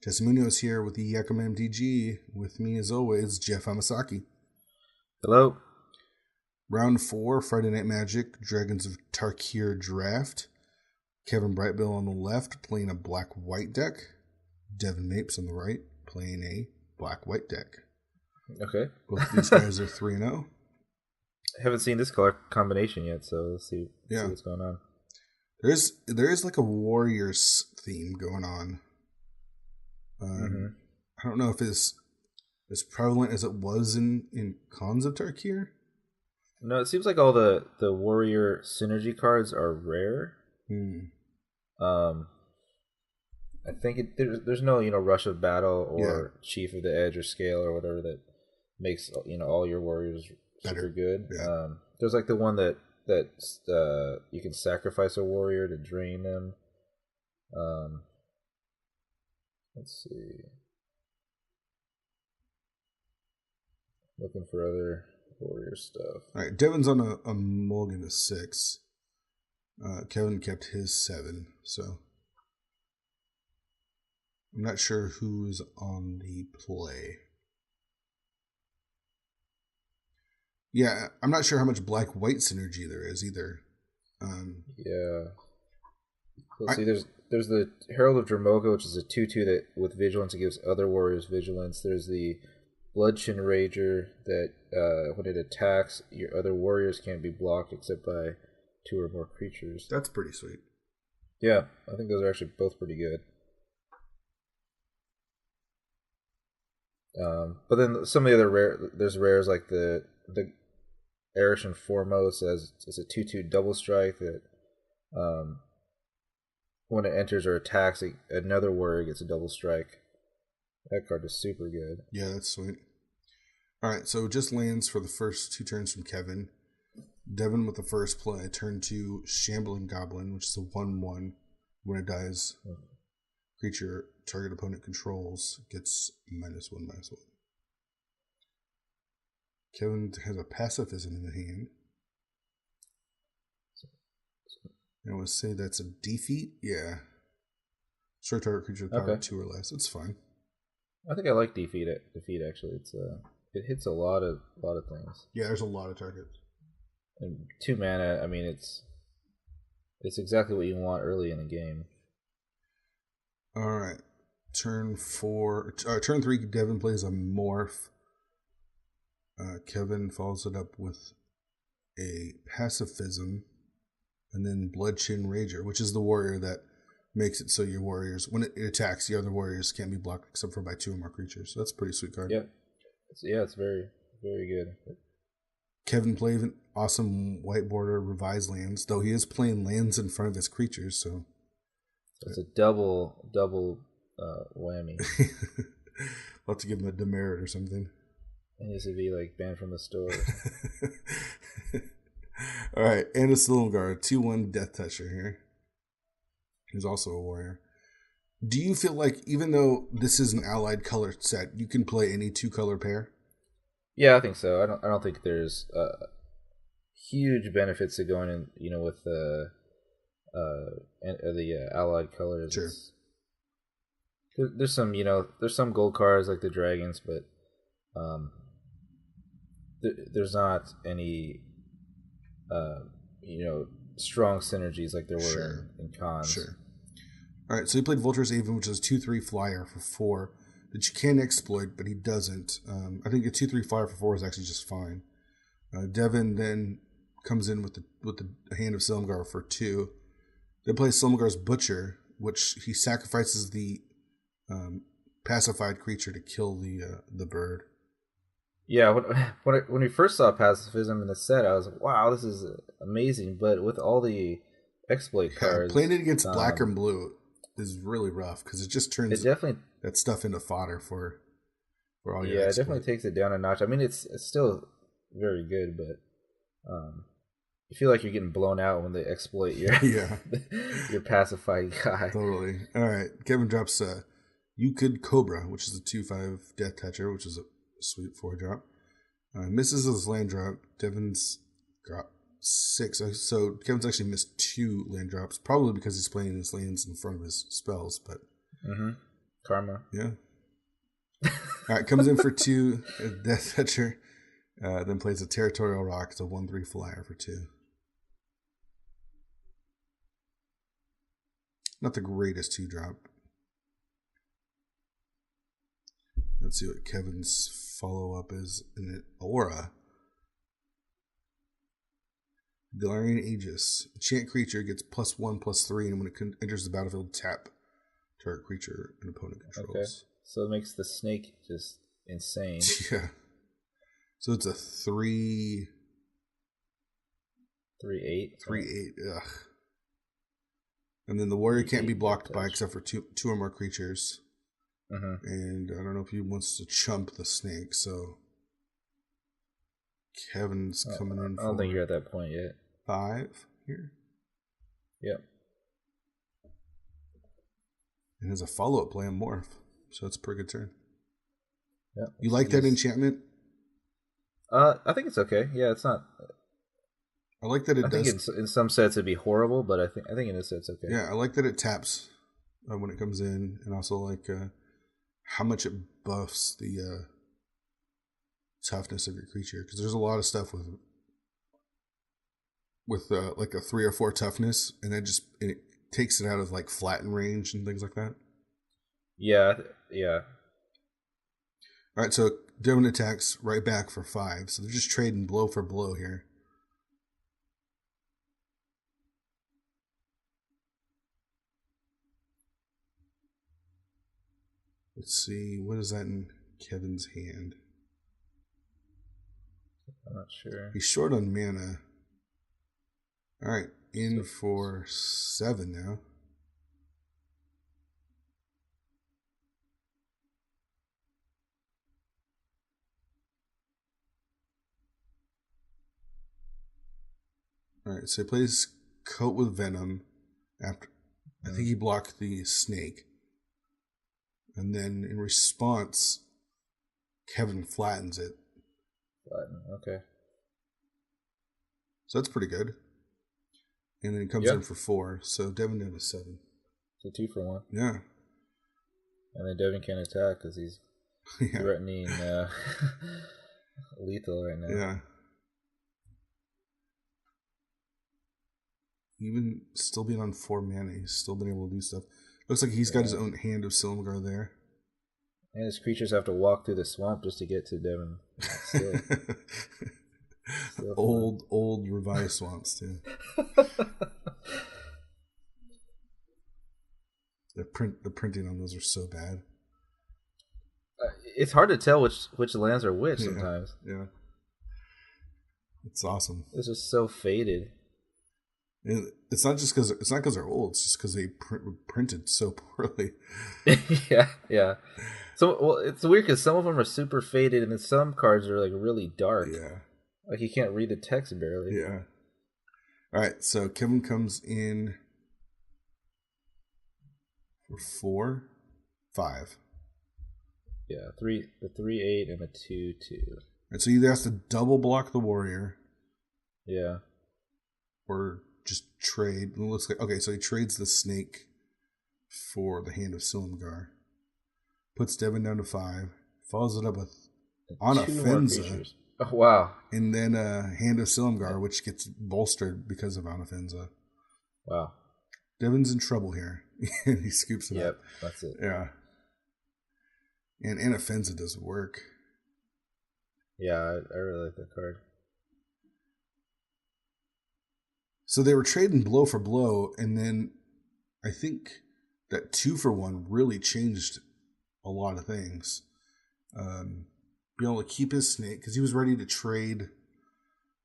Jesse Munoz here with the Yakum MTG. With me, as always, Geoff Hamasaki. Hello. Round 4, Friday Night Magic, Dragons of Tarkir Draft. Kevin Brightbill on the left, playing a black-white deck. Devin Mapes on the right, playing a black-white deck. Okay. Both of these guys are 3-0. I haven't seen this color combination yet, so let's see what's going on. There is like a Warriors theme going on. I don't know if it's as prevalent as it was in Cons of Tarkir. No, it seems like all the Warrior synergy cards are rare. I think there's no Rush of Battle or Chief of the Edge or Scale or whatever that makes all your warriors super good. Yeah. There's like the one that you can sacrifice a warrior to drain them. Let's see. Looking for other warrior stuff. All right, Devin's on a mulligan of 6. Kevin kept his 7, so I'm not sure who's on the play. Yeah, I'm not sure how much black-white synergy there is either. Let's see. There's the Herald of Dramoka, which is a 2/2 that with vigilance it gives other warriors vigilance. There's the Bloodshin Rager that when it attacks, your other warriors can't be blocked except by 2 or more creatures. That's pretty sweet. Yeah, I think those are actually both pretty good. But then some of the other there's rares like the Erishan Foremost as it's a 2/2 double strike that when it enters or attacks, another warrior gets a double strike. That card is super good. Yeah, that's sweet. All right, so just lands for the first 2 turns from Kevin. Devin with the first play, turn 2, Shambling Goblin, which is a 1/1. When it dies, creature target opponent controls gets -1/-1. Kevin has a pacifism in the hand. I would say that's a defeat. Yeah. Short target creature with power 2 or less. It's fine. I think I like defeat actually. It hits a lot of things. Yeah, there's a lot of targets. And 2 mana, I mean it's exactly what you want early in the game. All right. Turn 3, Devin plays a Morph. Kevin follows it up with a Pacifism, and then Bloodshin Rager, which is the warrior that makes it so your warriors, when it attacks, the other warriors can't be blocked except for by 2 or more creatures. So that's a pretty sweet card. Yeah. It's very, very good. Kevin played an awesome white border revised lands, though he is playing lands in front of his creatures, so it's a double whammy. I'll have to give him a demerit or something. It needs to be like banned from the store. All right, and a Silumgar, 2/1 Death Toucher here. Who's also a warrior. Do you feel like even though this is an allied color set, you can play any 2-color pair? Yeah, I think so. I don't think there's huge benefits to going in, with the allied colors. Sure. There's some gold cards like the dragons, but there's not any strong synergies like there were in cons. Sure. All right, so he played Vulture's Haven, which is a 2/3 flyer for 4 that you can exploit, but he doesn't. I think a 2/3 flyer for 4 is actually just fine. Devin then comes in with the Hand of Silumgar for 2. Then plays Silumgar's Butcher, which he sacrifices the pacified creature to kill the bird. Yeah, when we first saw pacifism in the set, I was like, "Wow, this is amazing!" But with all the exploit cards, playing it against black and blue is really rough because it just turns that stuff into fodder for all your. Yeah, it definitely takes it down a notch. I mean, it's still very good, but you feel like you're getting blown out when they exploit your your pacified guy. Totally. All right, Kevin drops Euclid Cobra, which is a 2/5 Death Toucher, which is a sweet 4-drop. Misses his land drop. Devin's got 6. So Kevin's actually missed 2 land drops, probably because he's playing his lands in front of his spells. But Karma. Yeah. All right, comes in for 2, Death Toucher, then plays a Territorial Rock. It's a 1/3 flyer for 2. Not the greatest 2-drop. Let's see what Kevin's follow-up is in it. Aura. Galarian Aegis. Enchant creature gets +1/+3, and when it enters the battlefield, tap target creature an opponent controls. Okay. So it makes the snake just insane. Yeah. So it's a 3... 3/8. 3/8. Ugh. And then the warrior can't be blocked by except for two or more creatures. Mm-hmm. And I don't know if he wants to chump the snake, so Kevin's coming in for... I don't think you're at that point yet. 5 here. Yep. And has a follow-up play on Morph, so it's a pretty good turn. Yep. You like that enchantment? I think it's okay. Yeah, it's not... I like that it does... I think in some sets it'd be horrible, but I think in this set it's okay. Yeah, I like that it taps when it comes in, and also like how much it buffs the toughness of your creature, because there's a lot of stuff with like a 3 or 4 toughness, and it takes it out of like flatten range and things like that. Yeah. All right, so Devin attacks right back for 5, so they're just trading blow for blow here. Let's see, what is that in Kevin's hand? I'm not sure. He's short on mana. All right, in for 7 now. All right, so he plays Coat with Venom. After I think he blocked the snake. And then in response, Kevin flattens it. Okay. So that's pretty good. And then he comes in for 4. So Devin down to 7. So 2 for 1. Yeah. And then Devin can't attack because he's threatening lethal right now. Yeah. Even still being on 4 mana, he's still been able to do stuff. Looks like he's got his own Hand of Silumgar there. And his creatures have to walk through the swamp just to get to Devin. Still old revised swamps too. The printing on those are so bad. It's hard to tell which lands are which sometimes. Yeah. It's awesome. It's just so faded. And it's not because they're old. It's just because they printed so poorly. yeah. So it's weird because some of them are super faded, and then some cards are like really dark. Yeah. Like you can't read the text barely. Yeah. All right. So Kevin comes in for 5. Yeah, 3/8 and a 2/2. And so he either has to double block the warrior. Yeah. Or just trade. It looks like so he trades the snake for the Hand of Silumgar. Puts Devin down to 5. Follows it up with Anafenza. Oh wow! And then Hand of Silumgar, which gets bolstered because of Anafenza. Wow. Devin's in trouble here. And he scoops it up. Yep, that's it. Yeah. And Anafenza does work. Yeah, I really like that card. So they were trading blow for blow, and then I think that 2 for 1 really changed a lot of things. Being able to keep his snake, because he was ready to trade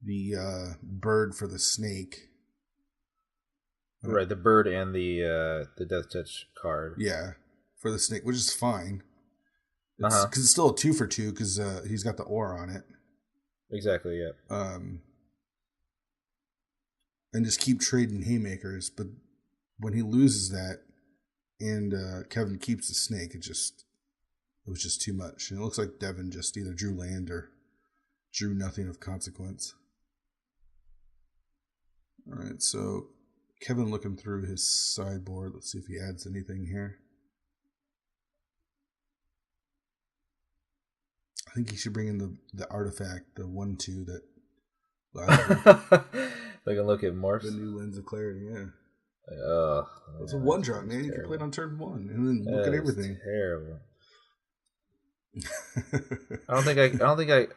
the bird for the snake. Right, the bird and the Death Touch card. Yeah, for the snake, which is fine. Because it's still a 2 for 2, because he's got the aura on it. Exactly, yeah. And just keep trading haymakers, but when he loses that and Kevin keeps the snake, it was just too much. And it looks like Devin just either drew land or drew nothing of consequence. All right, so Kevin looking through his sideboard. Let's see if he adds anything here. I think he should bring in the artifact, the 1/2 that. They can look at morphs. The new Lens of Clarity, yeah. Oh, it's a 1-drop, man. You can play it on turn 1 and then look at everything. Terrible. I don't think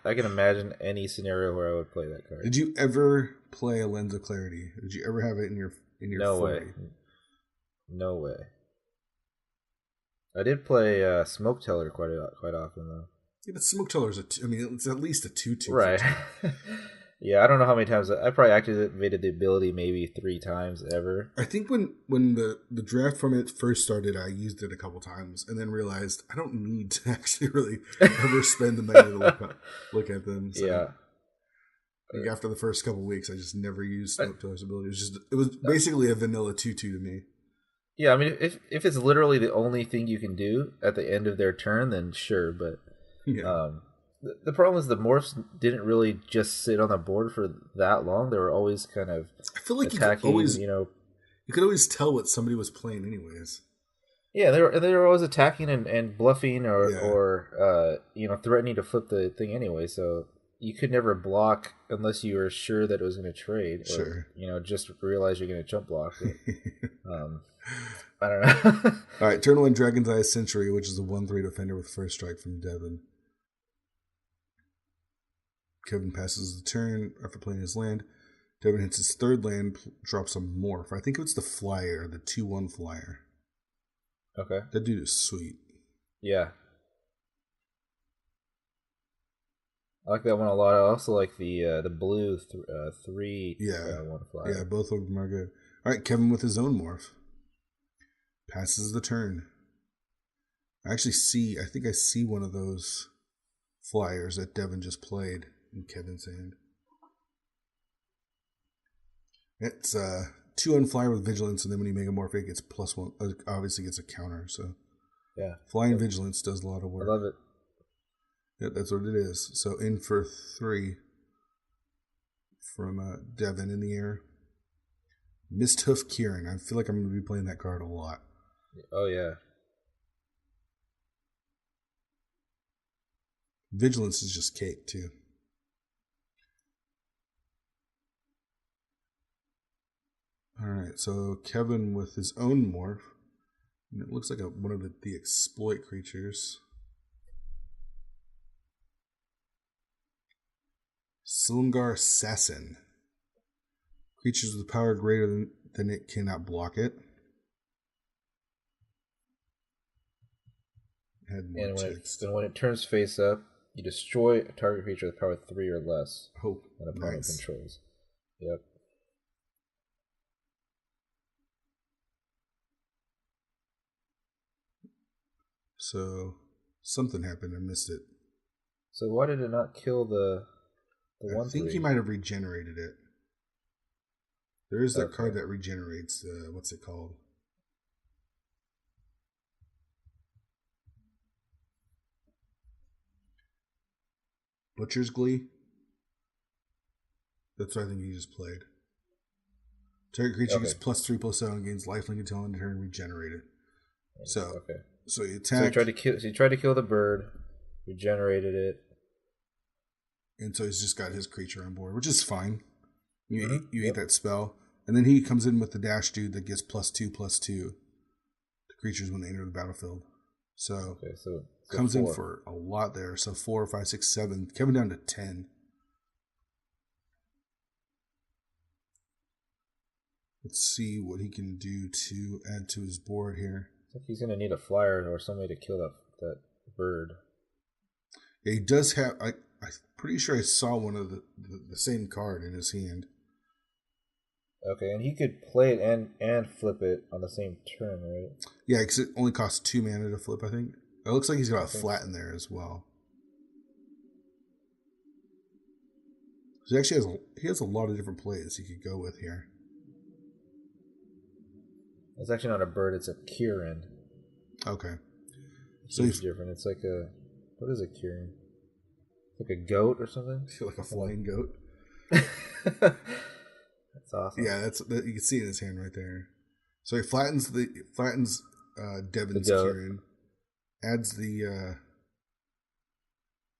I can imagine any scenario where I would play that card. Did you ever play a Lens of Clarity? Did you ever have it in your No 40? way. No way. I did play Smoke Teller quite often though. Yeah, but Smoke Teller is it's at least a 2/2. Right. Yeah, I don't know how many times I probably activated the ability maybe 3 times ever. I think when the draft format first started, I used it a couple times and then realized I don't need to actually really ever spend the money to look at them. So. Yeah. Like after the first couple weeks, I just never used Smoke Teller's ability. It was basically a vanilla 2/2 to me. Yeah, I mean, if it's literally the only thing you can do at the end of their turn, then sure. But yeah. The problem is the morphs didn't really just sit on the board for that long. They were always kind of I feel like attacking. You could always tell what somebody was playing, anyways. Yeah, they were always attacking and bluffing or threatening to flip the thing anyway. So you could never block unless you were sure that it was going to trade. Sure. Or, just realize you're going to jump block. I don't know. All right, turn 1 Dragon's Eye Century, which is a 1/3 defender with first strike from Devin. Kevin passes the turn after playing his land. Devin hits his 3rd land, drops a morph. I think it's the flyer, the 2/1 flyer. Okay. That dude is sweet. Yeah. I like that one a lot. I also like the blue 3 1 flyer. Yeah, both of them are good. All right, Kevin with his own morph. Passes the turn. I think I see one of those flyers that Devin just played in Kevin's hand. It's 2/1 flyer with vigilance, and then when you make a morph, it gets +1. Obviously, gets a counter. So yeah, flying vigilance does a lot of work. I love it. Yeah, that's what it is. So in for 3 from Devin in the air. Misthoof Kieran. I feel like I'm going to be playing that card a lot. Oh yeah. Vigilance is just cake too. All right, so Kevin with his own morph, and it looks like one of the exploit creatures. Silumgar Assassin. Creatures with power greater than it cannot block it. And when it turns face up, you destroy a target creature with power 3 or less. That opponent controls. Yep. So something happened. I missed it. So why did it not kill the 1/3? I think he might have regenerated it. There is that card that regenerates. What's it called? Butcher's Glee. That's what I think he just played. Target creature gets +3/+7, gains lifelink until end of turn, regenerated. So he attacked. So he tried to kill the bird, regenerated it, and so he's just got his creature on board, which is fine. You eat that spell, and then he comes in with the dash dude that gets +2/+2 to creatures when they enter the battlefield. So comes 4. In for a lot there. So 4, 5, 6, 7. Kevin down to 10. Let's see what he can do to add to his board here. I think he's going to need a flyer or somebody to kill that bird. Yeah, he does have. I'm pretty sure I saw one of the same card in his hand. Okay, and he could play it and flip it on the same turn, right? Yeah, because it only costs 2 mana to flip, I think. It looks like he's got a flat in there as well. So he actually has a lot of different plays he could go with here. It's actually not a bird, it's a Kieran. Okay. So it's different. It's like what is a Kieran? Like a goat or something? Like a flying goat. That's awesome. Yeah, you can see it in his hand right there. So he flattens Devin's Kieran, adds the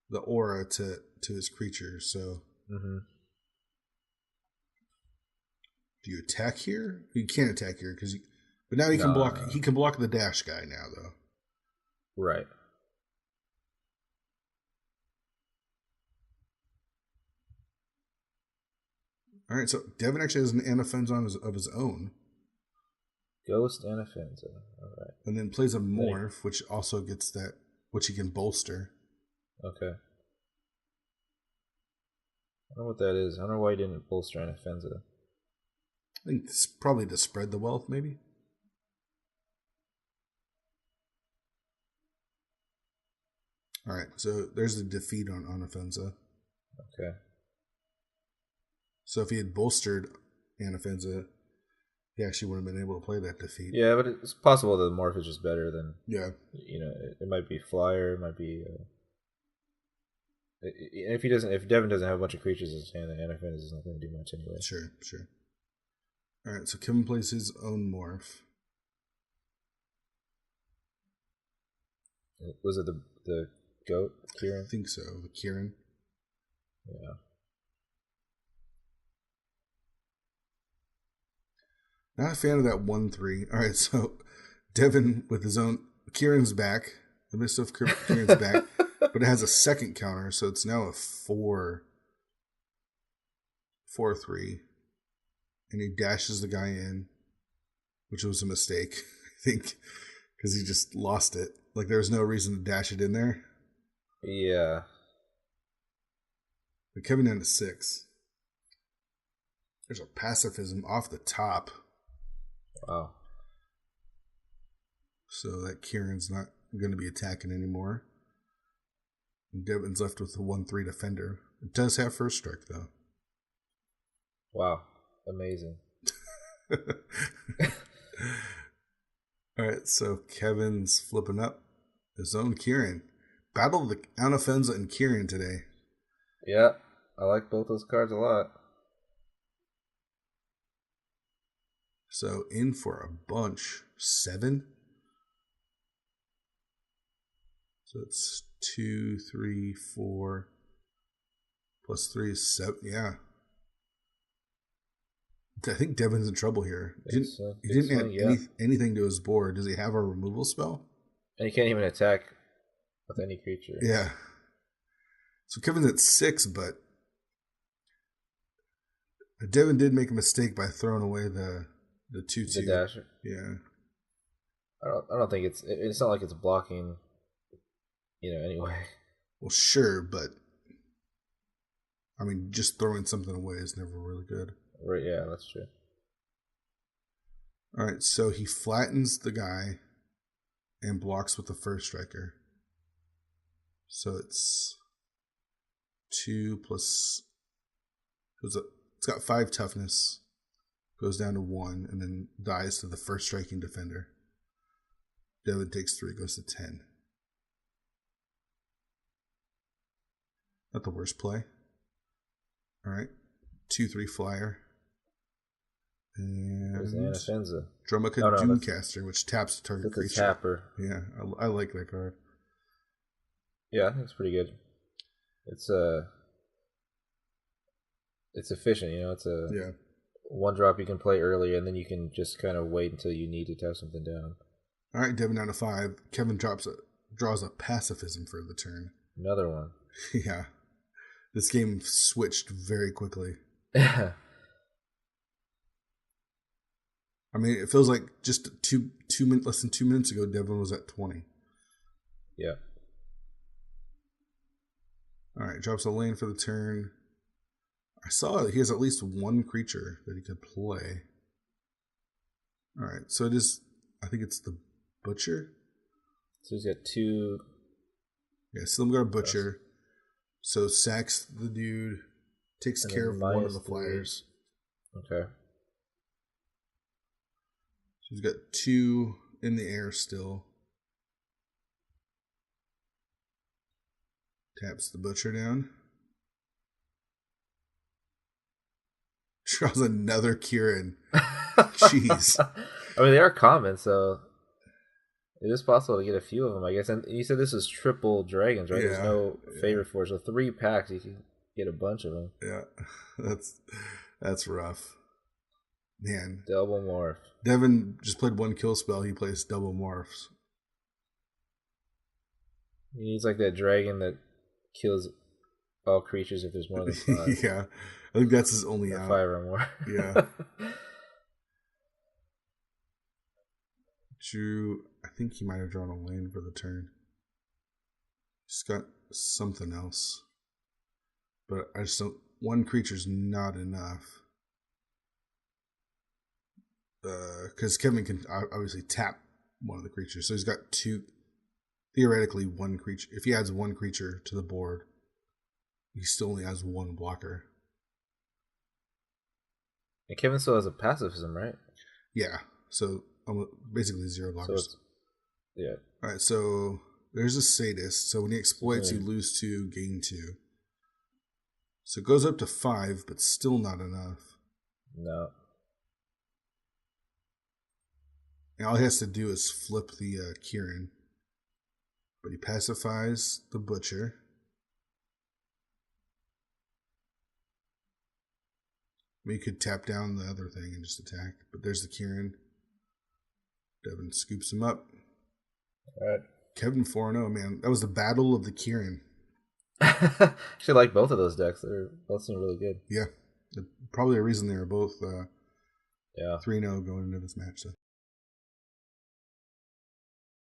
the aura to his creature. So, do you attack here? You can't attack here but now he can block. No. He can block the dash guy now, though. Right. All right, so Devin actually has an Anafenza of his own. Ghost Anafenza. All right. And then plays a morph, which also gets that, which he can bolster. Okay. I don't know what that is. I don't know why he didn't bolster Anafenza. I think it's probably to spread the wealth, maybe. All right, so there's the defeat on Anafenza. Okay. So if he had bolstered Anafenza, he actually would have been able to play that defeat. Yeah, but it's possible that the morph is just better than... Yeah. You know, it might be flyer, it might be... if Devin doesn't have a bunch of creatures in his hand, then Anafenza is not going to do much anyway. Sure. All right, so Kevin plays his own morph. Was it the goat, Kieran? I think so, the Kieran. Yeah. Not a fan of that 1/3. All right, so Devin with his own... Kieran's back. The Mist of Kieran's back. But it has a second counter, so it's now a 4/3. And he dashes the guy in, which was a mistake, I think, because he just lost it. Like, there was no reason to dash it in there. Yeah. But Kevin down to 6. There's a pacifism off the top. Wow. So that Kieran's not going to be attacking anymore. And Devin's left with the 1/3 defender. It does have first strike, though. Wow. Amazing. All right, so Kevin's flipping up his own Kieran. Battle of the Anafenza and Kieran today. Yeah, I like both those cards a lot. So in for a bunch. 7. So it's 2, 3, 4. Plus 3 is 7. Yeah. I think Devin's in trouble here. He didn't add anything to his board. Does he have a removal spell? And he can't even attack with any creature. Yeah. So Kevin's at 6, but Devin did make a mistake by throwing away the 2/2. The dasher. Yeah. I don't think it's not like it's blocking, anyway. Well, sure, but I mean, just throwing something away is never really good. Right, yeah, that's true. All right, so he flattens the guy and blocks with the first striker. So it's 2 plus... It's got 5 toughness. Goes down to 1 and then dies to the first striking defender. Devin takes 3, goes to 10. Not the worst play. All right, 2/3 flyer. And there's Anafenza. Drumaka Doomcaster, which taps the target creature. It's a tapper. Yeah, I like that card. Yeah, I think it's pretty good. It's efficient, It's a 1-drop you can play early, and then you can just kind of wait until you need to tap something down. All right, Devin down to 5. Kevin draws a pacifism for the turn. Another one. Yeah. This game switched very quickly. I mean, it feels like just less than 2 minutes ago, Devin was at 20. Yeah. All right, drops a lane for the turn. I saw that he has at least 1 creature that he could play. All right, so it is. I think it's the Butcher. So he's got 2. Yeah, still got a Butcher. So sacks the dude, takes care of one of the flyers. Okay. So he's got 2 in the air still. Taps the Butcher down. Draws another Kieran. Jeez. I mean, they are common, so It is possible to get a few of them, I guess. And you said this is triple dragons, right? Yeah, There's no favorite for it. So 3 packs, you can get a bunch of them. Yeah, that's rough. Man. Double morph. Devin just played 1 kill spell. He plays double morphs. He needs like that dragon that kills all creatures if there's more than 5. Yeah, I think that's his only or out. 5 or more. Yeah. Drew, I think he might have drawn a lane for the turn. He's got something else. But I just don't... 1 creature's not enough. Because Kevin can obviously tap one of the creatures. So he's got 2... Theoretically, 1 creature. If he adds 1 creature to the board, he still only has 1 blocker. And Kevin still has a pacifism, right? Yeah. So basically 0 blockers. So yeah. All right. So there's a sadist. So when he exploits, you lose 2, gain 2. So it goes up to 5, but still not enough. No. And all he has to do is flip the Kieran. But he pacifies the Butcher. We could tap down the other thing and just attack. But there's the Kieran. Devin scoops him up. All right. Kevin 4-0, man. That was the battle of the Kieran. Actually, like both of those decks. They're both seem really good. Yeah. Probably a reason they were both 3-0 yeah. going into this match. So.